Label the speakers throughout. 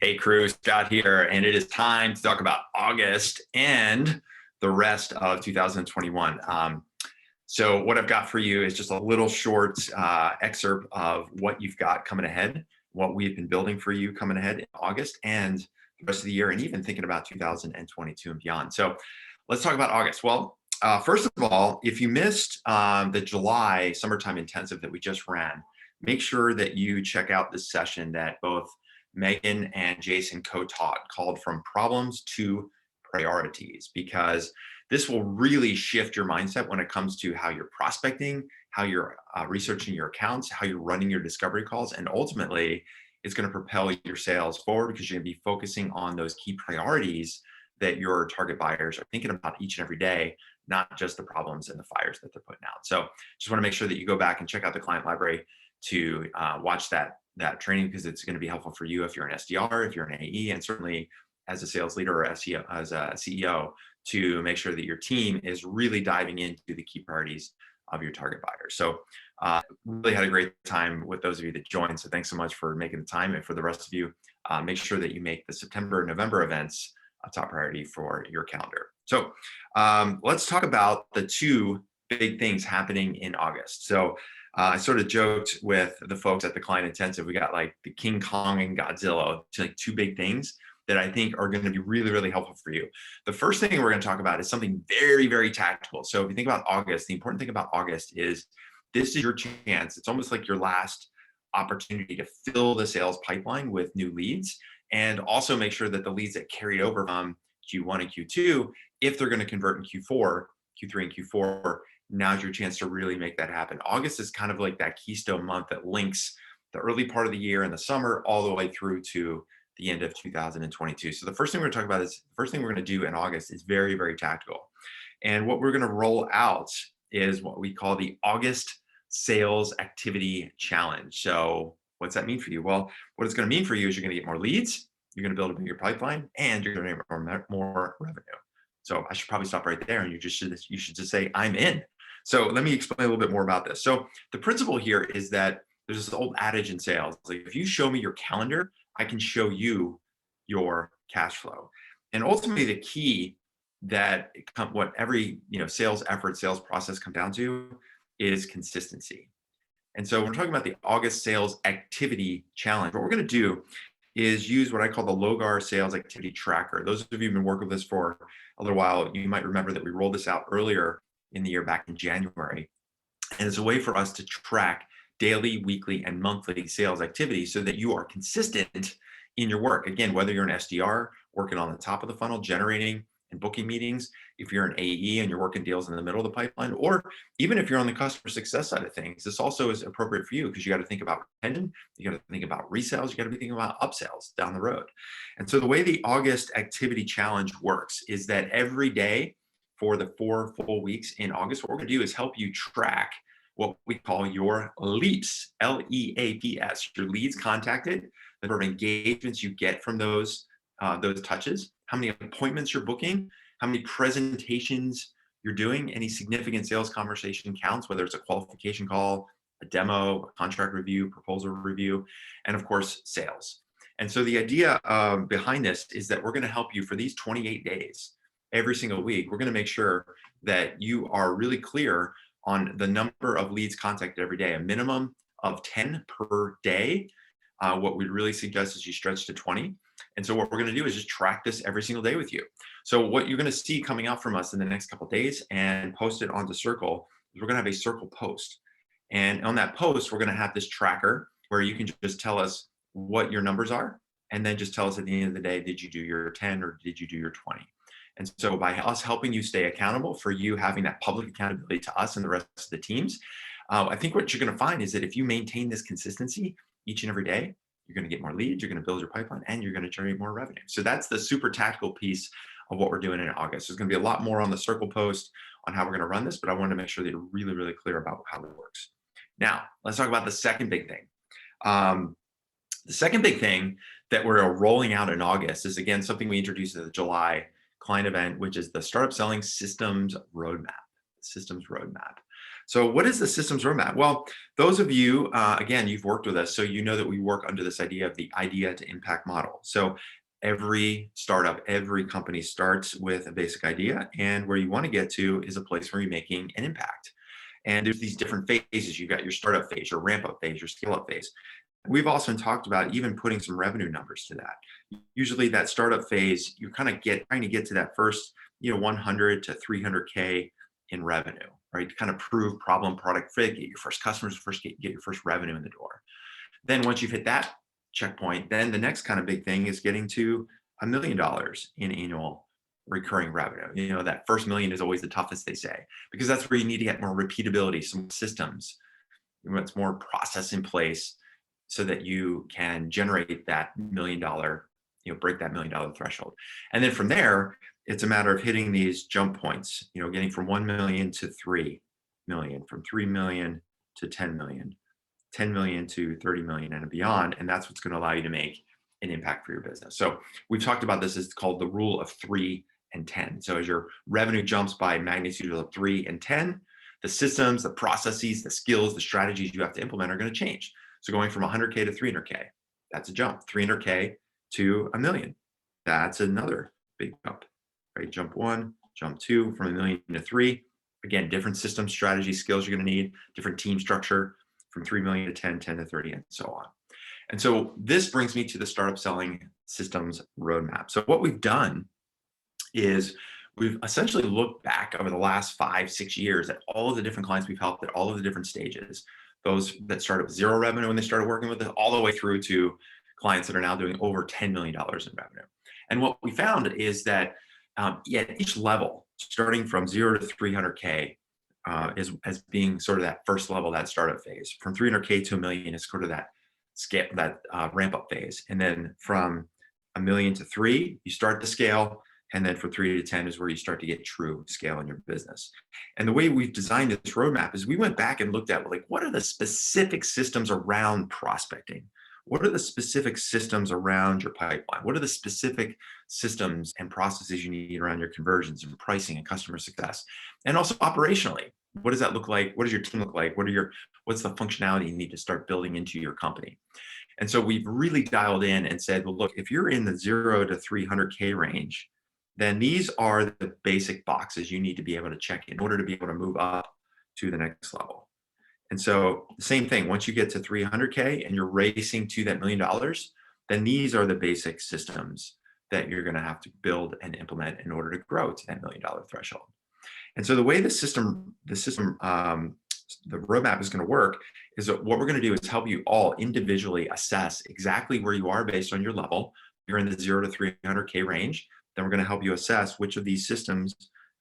Speaker 1: Hey crew, Scott here, and it is time to talk about August and the rest of 2021. So what I've got for you is just a little short excerpt of what you've got coming ahead, what we've been building for you coming ahead in August and the rest of the year, and even thinking about 2022 and beyond. So let's talk about August. Well, first of all, if you missed the July summertime intensive that we just ran, make sure that you check out this session that both Megan and Jason co-taught called From Problems to Priorities, because this will really shift your mindset when it comes to how you're prospecting, how you're researching your accounts, how you're running your discovery calls, and ultimately it's going to propel your sales forward because you're going to be focusing on those key priorities that your target buyers are thinking about each and every day, not just the problems and the fires that they're putting out. So just want to make sure that you go back and check out the client library to watch that training, because it's going to be helpful for you if you're an SDR, if you're an AE, and certainly as a sales leader or SEO, as a CEO, to make sure that your team is really diving into the key priorities of your target buyers. So really had a great time with those of you that joined. So thanks so much for making the time. And for the rest of you, make sure that you make the September and November events a top priority for your calendar. So let's talk about the two big things happening in August. So I sort of joked with the folks at the client intensive, we got like the King Kong and Godzilla, like two big things that I think are going to be really, really helpful for you. The first thing we're going to talk about is something very, very tactical. So if you think about August, the important thing about August is this is your chance. It's almost like your last opportunity to fill the sales pipeline with new leads, and also make sure that the leads that carried over from Q1 and Q2, if they're going to convert in Q4, Q3 and Q4, now's your chance to really make that happen. August is kind of like that keystone month that links the early part of the year and the summer all the way through to the end of 2022. So the first thing we're going to talk about is the first thing we're going to do in August is very, very tactical. And what we're going to roll out is what we call the August Sales Activity Challenge. So what's that mean for you? Well, what it's going to mean for you is you're going to get more leads, you're going to build a bigger pipeline, and you're going to get more revenue. So I should probably stop right there, and you should just say, I'm in. So let me explain a little bit more about this. So the principle here is that there's this old adage in sales, like if you show me your calendar, I can show you your cash flow. And ultimately the key that what every sales effort, sales process come down to is consistency. And so we're talking about the August Sales Activity Challenge. What we're going to do is use what I call the Logar Sales Activity Tracker. Those of you who've been working with this for a little while, you might remember that we rolled this out earlier in the year, back in January. And it's a way for us to track daily, weekly, and monthly sales activity so that you are consistent in your work. Again, whether you're an SDR working on the top of the funnel, generating and booking meetings, if you're an AE and you're working deals in the middle of the pipeline, or even if you're on the customer success side of things, this also is appropriate for you because you got to think about retention, you got to think about resales, you got to be thinking about upsells down the road. And so the way the August Activity Challenge works is that every day for the 4 full weeks in August, what we're going to do is help you track what we call your LEAPS, L-E-A-P-S, your leads contacted, the number of engagements you get from those touches, how many appointments you're booking, how many presentations you're doing, any significant sales conversation counts, whether it's a qualification call, a demo, a contract review, proposal review, and of course, sales. And so the idea behind this is that we're going to help you for these 28 days. Every single week, we're going to make sure that you are really clear on the number of leads contacted every day, a minimum of 10 per day. What we really suggest is you stretch to 20. And so what we're going to do is just track this every single day with you. So what you're going to see coming out from us in the next couple of days and post it onto Circle is we're going to have a Circle post. And on that post, we're going to have this tracker where you can just tell us what your numbers are, and then just tell us at the end of the day, did you do your 10 or did you do your 20? And so by us helping you stay accountable, for you having that public accountability to us and the rest of the teams, I think what you're going to find is that if you maintain this consistency each and every day, you're going to get more leads, you're going to build your pipeline, and you're going to generate more revenue. So that's the super tactical piece of what we're doing in August. There's going to be a lot more on the Circle post on how we're going to run this, but I wanted to make sure that you're really, really clear about how it works. Now, let's talk about the second big thing. The second big thing that we're rolling out in August is, again, something we introduced at the July client event, which is the Startup Selling Systems Roadmap. So what is the systems roadmap? Well, those of you, again, you've worked with us, so you know that we work under this idea of the idea to impact model. So every startup, every company starts with a basic idea, and where you want to get to is a place where you're making an impact. And there's these different phases. You've got your startup phase, your ramp up phase, your scale up phase. We've also talked about even putting some revenue numbers to that. Usually that startup phase, you're kind of trying to get to that first, 100 to 300K in revenue, right? To kind of prove problem product fit, get your first customers, get your first revenue in the door. Then once you've hit that checkpoint, then the next kind of big thing is getting to $1 million in annual recurring revenue. That first million is always the toughest, they say, because that's where you need to get more repeatability, some systems, it's more process in place so that you can generate that $1 million, break that $1 million threshold. And then from there, it's a matter of hitting these jump points, getting from 1 million to 3 million, from 3 million to 10 million, 10 million to 30 million and beyond. And that's what's going to allow you to make an impact for your business. So we've talked about this. It's called the rule of 3 and 10. So as your revenue jumps by magnitude of 3 and 10, the systems, the processes, the skills, the strategies you have to implement are going to change. So going from 100K to 300K, that's a jump. 300K to $1 million, that's another big jump, right? Jump 1, jump 2, from 1 million to 3. Again, different systems, strategy, skills you're going to need, different team structure from 3 million to 10, 10 to 30, and so on. And so this brings me to the startup selling systems roadmap. So what we've done is we've essentially looked back over the last 5-6 years at all of the different clients we've helped at all of the different stages. Those that started with zero revenue when they started working with us, all the way through to clients that are now doing over $10 million in revenue. And what we found is that at each level, starting from 0 to 300K, is as being sort of that first level, that startup phase. From 300K to $1 million is sort of that scale, that ramp up phase. And then from $1 million to 3, you start to scale. And then from 3 to 10 is where you start to get true scale in your business. And the way we've designed this roadmap is we went back and looked at, like, what are the specific systems around prospecting? What are the specific systems around your pipeline? What are the specific systems and processes you need around your conversions and pricing and customer success? And also operationally, what does that look like? What does your team look like? What's the functionality you need to start building into your company? And so we've really dialed in and said, well, look, if you're in the 0 to 300K range, then these are the basic boxes you need to be able to check in order to be able to move up to the next level. And so the same thing, once you get to 300K and you're racing to that $1 million, then these are the basic systems that you're going to have to build and implement in order to grow to that $1 million threshold. And so the way the roadmap is going to work is that what we're going to do is help you all individually assess exactly where you are based on your level. You're in the 0 to 300K range. Then we're going to help you assess which of these systems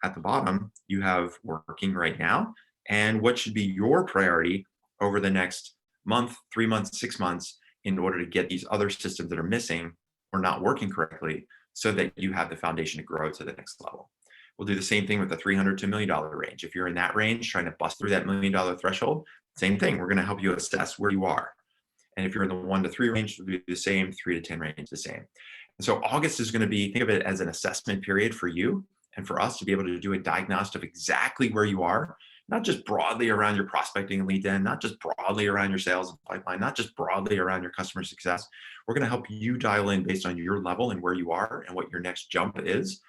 Speaker 1: at the bottom you have working right now, and what should be your priority over the next month, 3 months, 6 months, in order to get these other systems that are missing or not working correctly so that you have the foundation to grow to the next level. We'll do the same thing with the $300 to $1 million range. If you're in that range, trying to bust through that $1 million threshold, same thing. We're going to help you assess where you are. And if you're in the 1 to 3 range, we'll do the same. 3 to 10 range, the same. And so August is going to be, think of it as an assessment period for you and for us to be able to do a diagnostic of exactly where you are, not just broadly around your prospecting and lead gen, not just broadly around your sales and pipeline, not just broadly around your customer success. We're going to help you dial in based on your level and where you are and what your next jump is,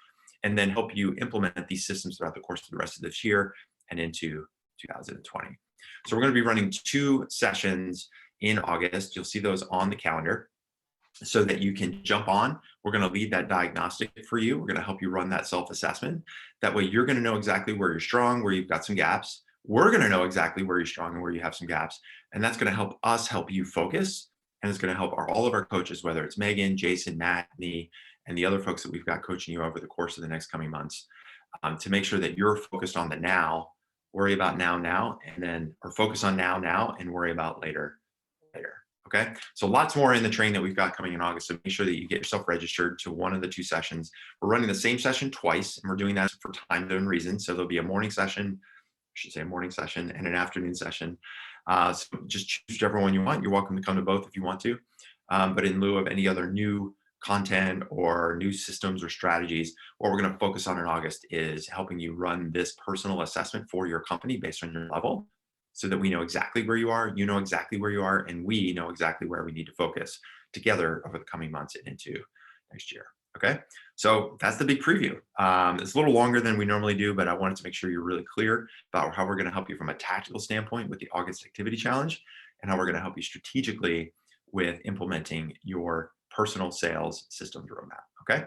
Speaker 1: and then help you implement these systems throughout the course of the rest of this year and into 2020. So we're going to be running 2 sessions in August. You'll see those on the calendar so that you can jump on. We're going to lead that diagnostic for you. We're going to help you run that self-assessment. That way you're going to know exactly where you're strong, where you've got some gaps. We're going to know exactly where you're strong and where you have some gaps. And that's going to help us help you focus. And it's going to help all of our coaches, whether it's Megan, Jason, Matt, me, and the other folks that we've got coaching you over the course of the next coming months, to make sure that you're focused on the now, worry about now, and then, or focus on now, and worry about later. Okay, so lots more in the train that we've got coming in August. So make sure that you get yourself registered to one of the 2 sessions. We're running the same session twice, and we're doing that for time zone reasons. So there'll be a morning session, and an afternoon session. So just choose whichever one you want. You're welcome to come to both if you want to. But in lieu of any other new content or new systems or strategies, what we're going to focus on in August is helping you run this personal assessment for your company based on your level so that we know exactly where you are, you know exactly where you are, and we know exactly where we need to focus together over the coming months and into next year. Okay, so that's the big preview. It's a little longer than we normally do, but I wanted to make sure you're really clear about how we're going to help you from a tactical standpoint with the August Activity Challenge and how we're going to help you strategically with implementing your personal sales systems roadmap. Okay,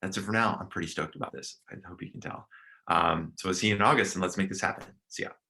Speaker 1: that's it for now. I'm pretty stoked about this. I hope you can tell. So we'll see you in August and let's make this happen. See ya.